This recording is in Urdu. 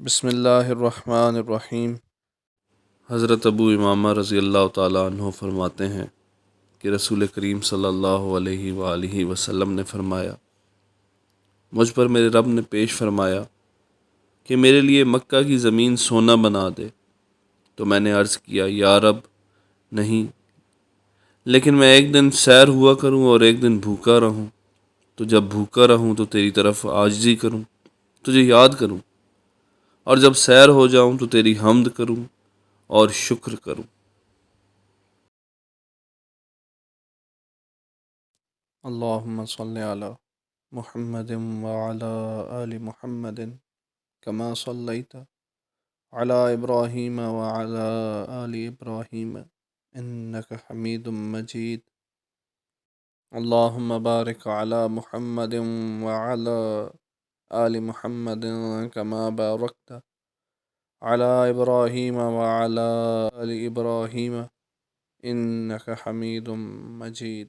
بسم اللہ الرحمن الرحیم۔ حضرت ابو امامہ رضی اللہ تعالیٰ عنہ فرماتے ہیں کہ رسول کریم صلی اللہ علیہ وآلہ وسلم نے فرمایا، مجھ پر میرے رب نے پیش فرمایا کہ میرے لیے مکہ کی زمین سونا بنا دے، تو میں نے عرض کیا یا رب نہیں، لیکن میں ایک دن سیر ہوا کروں اور ایک دن بھوکا رہوں، تو جب بھوکا رہوں تو تیری طرف عاجزی کروں، تجھے یاد کروں، اور جب سیر ہو جاؤں تو تیری حمد کروں اور شکر کروں۔ اللہم صلی علی محمد وعلی آل محمد کما صلیت علی ابراہیم وعلی آل ابراہیم انک حمید مجید۔ اللہم بارک علی محمد وعلی آل محمد کما بارکت علی ابراہیم وعلی آل ابراہیم انک حمید مجید۔